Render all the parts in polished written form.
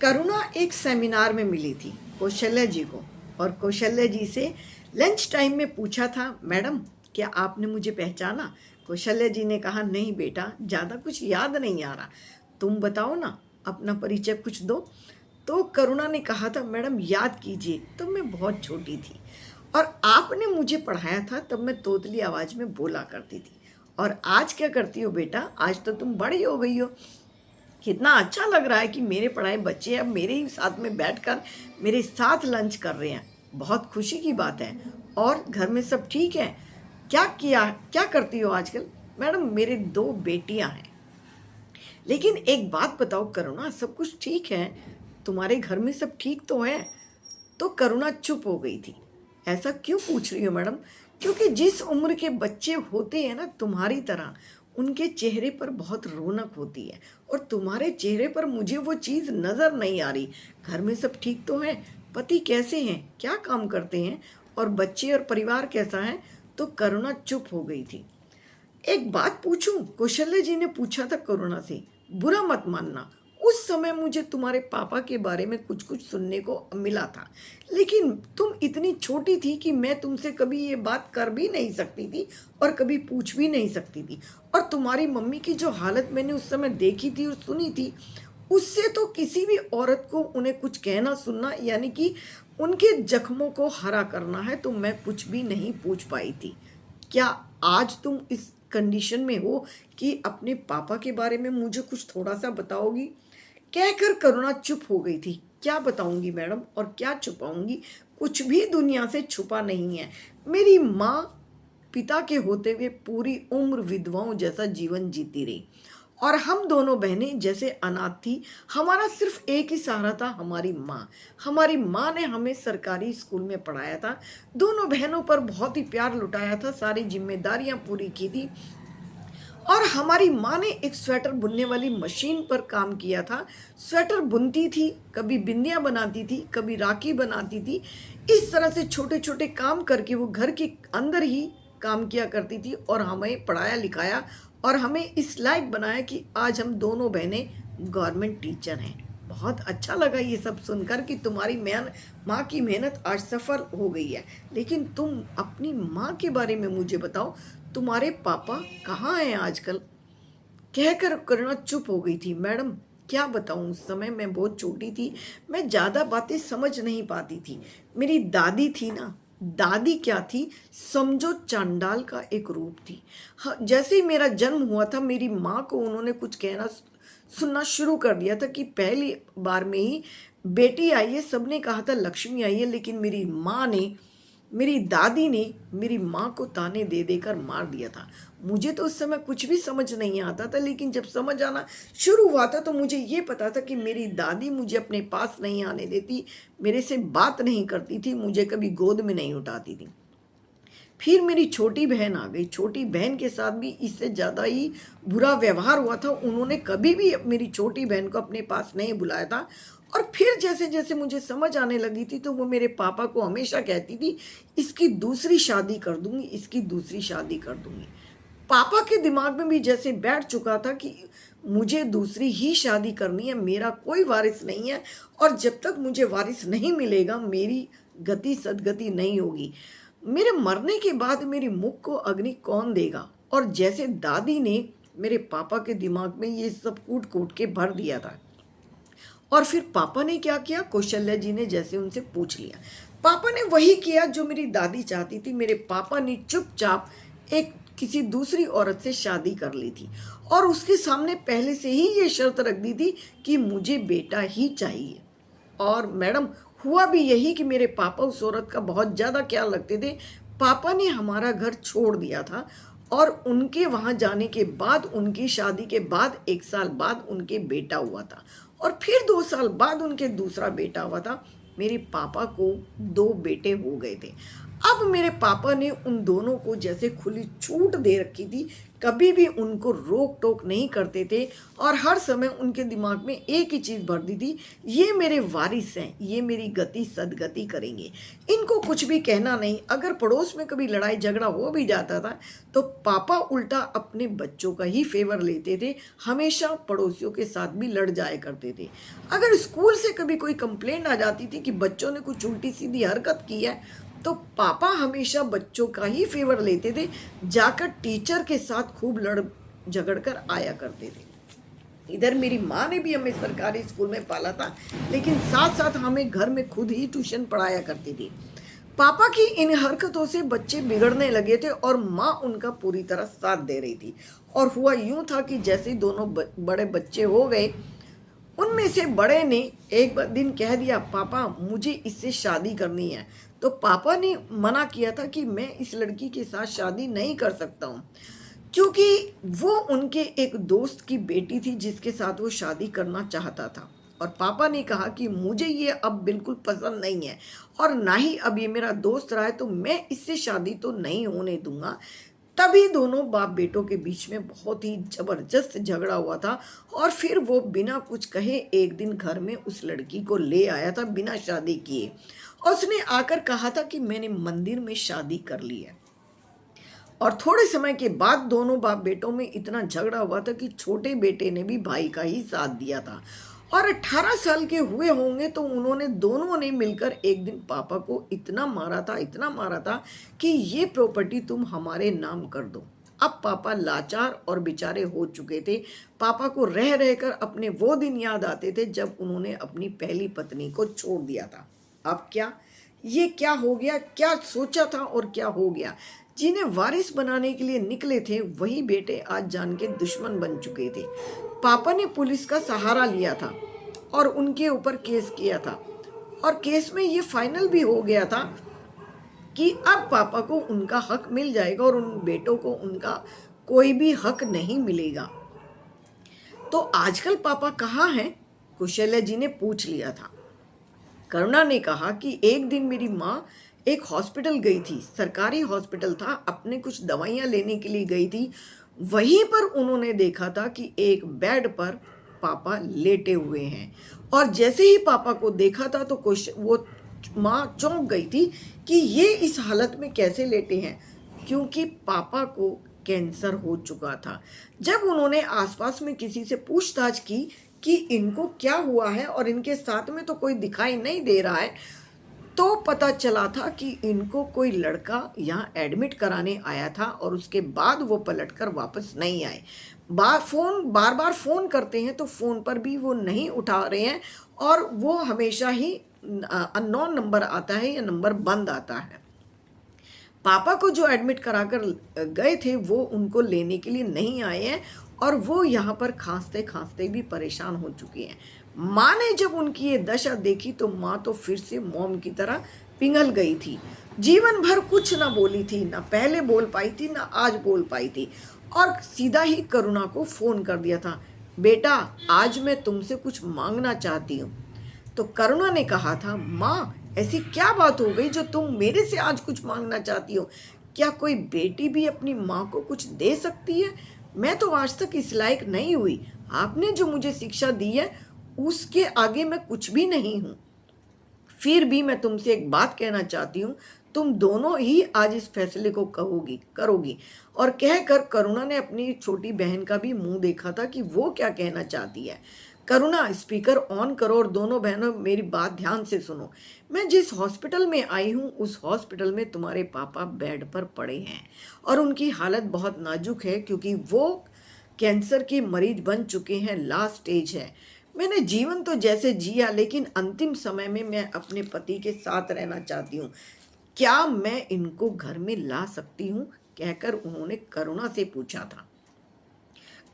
करुणा एक सेमिनार में मिली थी कौशल्या जी को, और कौशल्या जी से लंच टाइम में पूछा था, मैडम क्या आपने मुझे पहचाना? कौशल्या जी ने कहा, नहीं बेटा, ज़्यादा कुछ याद नहीं आ रहा, तुम बताओ ना, अपना परिचय कुछ दो। तो करुणा ने कहा था, मैडम याद कीजिए, तब मैं बहुत छोटी थी और आपने मुझे पढ़ाया था, तब मैं तोतली आवाज़ में बोला करती थी। और आज क्या करती हो बेटा? आज तो तुम बड़ी हो गई हो। कितना अच्छा लग रहा है कि मेरे पढ़ाए बच्चे अब मेरे ही साथ में बैठकर मेरे साथ लंच कर रहे हैं। बहुत खुशी की बात है। और घर में सब ठीक है? क्या करती हो आजकल? मैडम मेरे 2 बेटियां हैं। लेकिन एक बात बताओ करुणा, सब कुछ ठीक है? तुम्हारे घर में सब ठीक तो है? तो करुणा चुप हो गई थी। ऐसा क्यों पूछ रही हो मैडम? क्योंकि जिस उम्र के बच्चे होते हैं ना तुम्हारी तरह, उनके चेहरे पर बहुत रौनक होती है, और तुम्हारे चेहरे पर मुझे वो चीज़ नज़र नहीं आ रही। घर में सब ठीक तो है? पति कैसे हैं? क्या काम करते हैं? और बच्चे और परिवार कैसा है? तो करुणा चुप हो गई थी। एक बात पूछूं? कौशल्या जी ने पूछा था करुणा से। बुरा मत मानना, उस समय मुझे तुम्हारे पापा के बारे में कुछ कुछ सुनने को मिला था, लेकिन तुम इतनी छोटी थी कि मैं तुमसे कभी ये बात कर भी नहीं सकती थी और कभी पूछ भी नहीं सकती थी। और तुम्हारी मम्मी की जो हालत मैंने उस समय देखी थी और सुनी थी, उससे तो किसी भी औरत को उन्हें कुछ कहना सुनना, यानी कि उनके जख्मों को हरा करना है, तो मैं कुछ भी नहीं पूछ पाई थी। क्या आज तुम इस कंडीशन में हो कि अपने पापा के बारे में मुझे कुछ थोड़ा सा बताओगी? कहकर करुणा चुप हो गई थी। क्या बताऊंगी मैडम, और क्या छुपाऊंगी? कुछ भी दुनिया से छुपा नहीं है। मेरी माँ पिता के होते हुए पूरी उम्र विधवाओं जैसा जीवन जीती रही, और हम दोनों बहनें जैसे अनाथ थी। हमारा सिर्फ एक ही सहारा था, हमारी माँ। हमारी माँ ने हमें सरकारी स्कूल में पढ़ाया था, दोनों बहनों पर बहुत ही प्यार लुटाया था, सारी जिम्मेदारियां पूरी की थी। और हमारी माँ ने एक स्वेटर बुनने वाली मशीन पर काम किया था। स्वेटर बुनती थी, कभी बिंदियाँ बनाती थी, कभी राखी बनाती थी। इस तरह से छोटे छोटे काम करके वो घर के अंदर ही काम किया करती थी, और हमें पढ़ाया लिखाया और हमें इस लायक बनाया कि आज हम दोनों बहनें गवर्नमेंट टीचर हैं। बहुत अच्छा लगा ये सब सुनकर कि तुम्हारी माँ की मेहनत आज सफल हो गई है। लेकिन तुम अपनी माँ के बारे में मुझे बताओ, तुम्हारे पापा कहाँ हैं आजकल? कहकर करुणा चुप हो गई थी। मैडम क्या बताऊं, उस समय मैं बहुत छोटी थी, मैं ज़्यादा बातें समझ नहीं पाती थी। मेरी दादी थी ना, दादी क्या थी, समझो चांडाल का एक रूप थी। हाँ, जैसे ही मेरा जन्म हुआ था, मेरी माँ को उन्होंने कुछ कहना सुनना शुरू कर दिया था कि पहली बार में ही बेटी आई है, सबने कहा था लक्ष्मी आई है, लेकिन मेरी दादी ने मेरी माँ को ताने दे देकर मार दिया था। मुझे तो उस समय कुछ भी समझ नहीं आता था, लेकिन जब समझ आना शुरू हुआ था तो मुझे ये पता था कि मेरी दादी मुझे अपने पास नहीं आने देती, मेरे से बात नहीं करती थी, मुझे कभी गोद में नहीं उठाती थी। फिर मेरी छोटी बहन आ गई। छोटी बहन के साथ भी इससे ज़्यादा ही बुरा व्यवहार हुआ था। उन्होंने कभी भी मेरी छोटी बहन को अपने पास नहीं बुलाया था। और फिर जैसे जैसे मुझे समझ आने लगी थी, तो वो मेरे पापा को हमेशा कहती थी, इसकी दूसरी शादी कर दूंगी, इसकी दूसरी शादी कर दूंगी। पापा के दिमाग में भी जैसे बैठ चुका था कि मुझे दूसरी ही शादी करनी है, मेरा कोई वारिस नहीं है, और जब तक मुझे वारिस नहीं मिलेगा मेरी गति सदगति नहीं होगी। मेरे मरने के बाद मेरी मुख को अग्नि कौन देगा? और जैसे दादी ने मेरे पापा के दिमाग में ये सब कूट कूट के भर दिया था। और फिर पापा ने क्या किया? कौशल्या जी ने जैसे उनसे पूछ लिया, पापा ने वही किया जो मेरी दादी चाहती थी। मेरे पापा ने चुपचाप एक किसी दूसरी औरत से शादी कर ली थी, और उसके सामने पहले से ही ये शर्त रख दी थी कि मुझे बेटा ही चाहिए। और मैडम हुआ भी यही कि मेरे पापा उस औरत का बहुत ज़्यादा ख्याल रखते थे। पापा ने हमारा घर छोड़ दिया था, और उनके वहाँ जाने के बाद, उनकी शादी के बाद 1 साल बाद उनके बेटा हुआ था, और फिर 2 साल बाद उनके दूसरा बेटा हुआ था। मेरे पापा को 2 बेटे हो गए थे। अब अब मेरे पापा ने उन दोनों को जैसे खुली छूट दे रखी थी, कभी भी उनको रोक टोक नहीं करते थे और हर समय उनके दिमाग में एक ही चीज़ भर दी थी, ये मेरे वारिस हैं, ये मेरी गति सदगति करेंगे, इनको कुछ भी कहना नहीं। अगर पड़ोस में कभी लड़ाई झगड़ा हो भी जाता था तो पापा उल्टा अपने बच्चों का ही फेवर लेते थे, हमेशा पड़ोसियों के साथ भी लड़ जाया करते थे। अगर स्कूल से कभी कोई कंप्लेंट आ जाती थी कि बच्चों ने कुछ उल्टी सीधी हरकत की है तो पापा हमेशा बच्चों का ही फेवर लेते थे, जाकर टीचर के साथ खूब लड़ झगड़ कर आया करते थे। इधर मेरी माँ ने भी हमें सरकारी स्कूल में पाला था, लेकिन साथ साथ हमें घर में खुद ही ट्यूशन पढ़ाया करती थी। पापा की इन हरकतों से बच्चे बिगड़ने लगे थे और माँ उनका पूरी तरह साथ दे रही थी। और हुआ यूं था कि जैसे दोनों बड़े बच्चे हो गए, उनमें से बड़े ने एक दिन कह दिया, पापा मुझे इससे शादी करनी है। तो पापा ने मना किया था कि मैं इस लड़की के साथ शादी नहीं कर सकता हूँ, क्योंकि वो उनके एक दोस्त की बेटी थी जिसके साथ वो शादी करना चाहता था। और पापा ने कहा कि मुझे ये अब बिल्कुल पसंद नहीं है और ना ही अब ये मेरा दोस्त रहा है, तो मैं इससे शादी तो नहीं होने दूंगा। तभी दोनों बाप बेटों के बीच में बहुत ही ज़बरदस्त झगड़ा हुआ था और फिर वो बिना कुछ कहे एक दिन घर में उस लड़की को ले आया था बिना शादी किए। और उसने आकर कहा था कि मैंने मंदिर में शादी कर ली है। और थोड़े समय के बाद दोनों बाप बेटों में इतना झगड़ा हुआ था कि छोटे बेटे ने भी भाई का ही साथ दिया था। और 18 साल के हुए होंगे तो उन्होंने दोनों ने मिलकर एक दिन पापा को इतना मारा था कि ये प्रॉपर्टी तुम हमारे नाम कर दो। अब पापा लाचार और बेचारे हो चुके थे। पापा को रह रहकर अपने वो दिन याद आते थे जब उन्होंने अपनी पहली पत्नी को छोड़ दिया था। अब ये क्या हो गया, क्या सोचा था और क्या हो गया। जिन्हें वारिस बनाने के लिए निकले थे वही बेटे आज जान के दुश्मन बन चुके थे। पापा ने पुलिस का सहारा लिया था और उनके ऊपर केस किया था और केस में ये फाइनल भी हो गया था कि अब पापा को उनका हक मिल जाएगा और उन बेटों को उनका कोई भी हक नहीं मिलेगा। तो आजकल पापा कहाँ हैं? कौशल्या जी ने पूछ लिया था। करुणा ने कहा कि एक दिन मेरी माँ एक हॉस्पिटल गई थी, सरकारी हॉस्पिटल था, अपने कुछ दवाइयाँ लेने के लिए गई थी। वहीं पर उन्होंने देखा था कि एक बेड पर पापा लेटे हुए हैं और जैसे ही पापा को देखा था तो वो माँ चौंक गई थी कि ये इस हालत में कैसे लेटे हैं, क्योंकि पापा को कैंसर हो चुका था। जब उन्होंने आसपास में किसी से पूछताछ की कि इनको क्या हुआ है और इनके साथ में तो कोई दिखाई नहीं दे रहा है, तो पता चला था कि इनको कोई लड़का यहाँ एडमिट कराने आया था और उसके बाद वो पलटकर वापस नहीं आए। बार बार फ़ोन करते हैं तो फ़ोन पर भी वो नहीं उठा रहे हैं और वो हमेशा ही अननोन नंबर आता है या नंबर बंद आता है। पापा को जो एडमिट कराकर गए थे वो उनको लेने के लिए नहीं आए हैं और वो यहाँ पर खांसते खांसते भी परेशान हो चुके हैं। माँ ने जब उनकी ये दशा देखी तो माँ तो फिर से मोम की तरह पिघल गई थी। जीवन भर कुछ ना बोली थी, ना पहले बोल पाई थी, ना आज बोल पाई थी और सीधा ही करुणा को फ़ोन कर दिया था, बेटा आज मैं तुमसे कुछ मांगना चाहती हूँ। तो करुणा ने कहा था, माँ ऐसी क्या बात हो गई जो तुम मेरे से आज कुछ मांगना चाहती हो? क्या कोई बेटी भी अपनी माँ को कुछ दे सकती है? मैं तो आज तक इस लायक नहीं हुई। आपने जो मुझे शिक्षा दी है उसके आगे मैं कुछ भी नहीं हूँ। फिर भी मैं तुमसे एक बात कहना चाहती हूँ, तुम दोनों ही आज इस फैसले को करोगी। और कहकर करुणा ने अपनी छोटी बहन का भी मुंह देखा था कि वो क्या कहना चाहती है। करुणा स्पीकर ऑन करो और दोनों बहनों मेरी बात ध्यान से सुनो। मैं जिस हॉस्पिटल में आई हूँ उस हॉस्पिटल में तुम्हारे पापा बेड पर पड़े हैं और उनकी हालत बहुत नाजुक है क्योंकि वो कैंसर के मरीज बन चुके हैं, लास्ट स्टेज है। मैंने जीवन तो जैसे जिया लेकिन अंतिम समय में मैं अपने पति के साथ रहना चाहती हूँ। क्या मैं इनको घर में ला सकती हूँ? कहकर उन्होंने करुणा से पूछा था।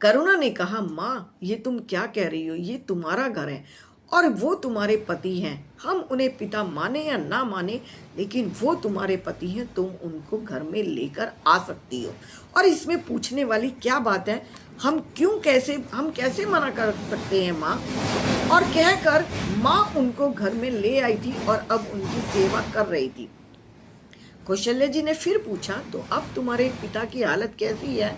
करुणा ने कहा, माँ ये तुम क्या कह रही हो? ये तुम्हारा घर है और वो तुम्हारे पति हैं। हम उन्हें पिता माने या ना माने लेकिन वो तुम्हारे पति हैं, तुम उनको घर में लेकर आ सकती हो और इसमें पूछने वाली क्या बात है? हम कैसे मना कर सकते हैं माँ? और कहकर माँ उनको घर में ले आई थी और अब उनकी सेवा कर रही थी। कौशल्या जी ने फिर पूछा, तो अब तुम्हारे पिता की हालत कैसी है?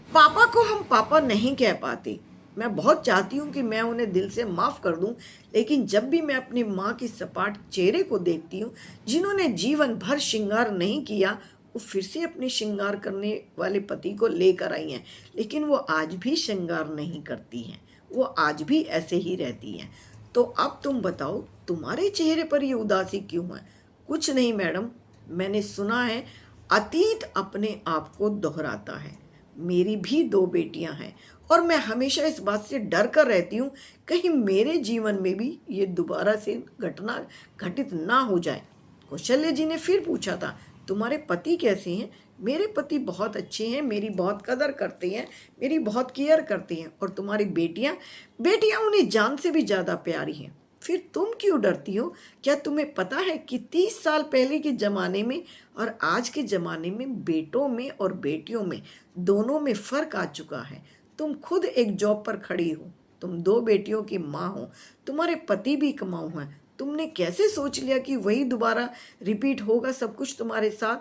पापा को हम पापा नहीं कह पाते। मैं बहुत चाहती हूँ कि मैं उन्हें दिल से माफ़ कर दूँ, लेकिन जब भी मैं अपनी माँ की सपाट चेहरे को देखती हूँ, जिन्होंने जीवन भर श्रृंगार नहीं किया, वो फिर से अपने श्रृंगार करने वाले पति को लेकर आई हैं, लेकिन वो आज भी श्रृंगार नहीं करती हैं, वो आज भी ऐसे ही रहती हैं। तो अब तुम बताओ, तुम्हारे चेहरे पर ये उदासी क्यों है? कुछ नहीं मैडम, मैंने सुना है अतीत अपने आप को दोहराता है। मेरी भी 2 बेटियां हैं और मैं हमेशा इस बात से डर कर रहती हूँ कहीं मेरे जीवन में भी ये दोबारा से घटना घटित ना हो जाए। कौशल्या जी ने फिर पूछा था, तुम्हारे पति कैसे हैं? मेरे पति बहुत अच्छे हैं, मेरी बहुत कदर करते हैं, मेरी बहुत केयर करते हैं। और तुम्हारी बेटियां उन्हें जान से भी ज़्यादा प्यारी हैं। फिर तुम क्यों डरती हो? क्या तुम्हें पता है कि 30 साल पहले के ज़माने में और आज के ज़माने में बेटों में और बेटियों में दोनों में फ़र्क आ चुका है। तुम खुद एक जॉब पर खड़ी हो, तुम 2 बेटियों की माँ हो, तुम्हारे पति भी कमाऊ हैं। तुमने कैसे सोच लिया कि वही दोबारा रिपीट होगा सब कुछ तुम्हारे साथ?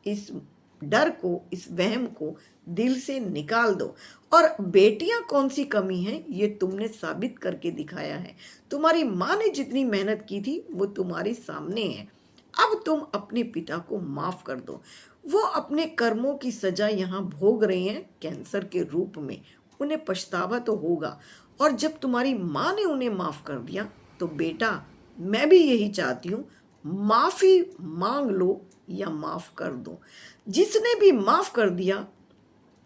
इस डर को, इस वहम को दिल से निकाल दो। और बेटियां कौन सी कमी है, ये तुमने साबित करके दिखाया है। तुम्हारी माँ ने जितनी मेहनत की थी वो तुम्हारे सामने है। अब तुम अपने पिता को माफ कर दो। वो अपने कर्मों की सजा यहाँ भोग रहे हैं कैंसर के रूप में। उन्हें पछतावा तो होगा, और जब तुम्हारी माँ ने उन्हें माफ कर दिया तो बेटा, मैं भी यही चाहती हूँ, माफी मांग लो या माफ कर दो। जिसने भी माफ कर दिया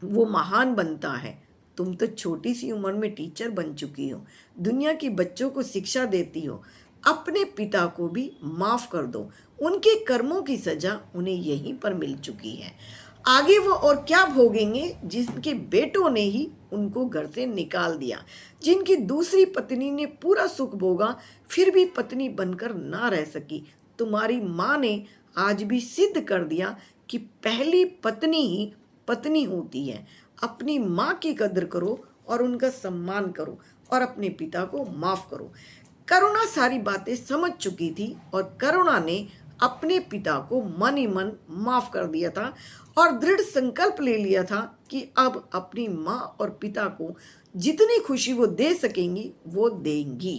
वो महान बनता है। तुम तो छोटी सी उम्र में टीचर बन चुकी हो, दुनिया की बच्चों को शिक्षा देती हो। अपने पिता को भी माफ कर दो, उनके कर्मों की सजा उन्हें यहीं पर मिल चुकी है। आगे वो और क्या भोगेंगे जिनके बेटों ने ही उनको घर से निकाल दिया, जिनकी दूसरी पत्नी ने पूरा सुख भोगा फिर भी पत्नी बनकर ना रह सकी। तुम्हारी माँ ने आज भी सिद्ध कर दिया कि पहली पत्नी ही पत्नी होती है। अपनी माँ की कदर करो और उनका सम्मान करो और अपने पिता को माफ करो। करुणा सारी बातें समझ चुकी थी और करुणा ने अपने पिता को मन ही मन माफ कर दिया था और दृढ़ संकल्प ले लिया था कि अब अपनी माँ और पिता को जितनी खुशी वो दे सकेंगी वो देंगी।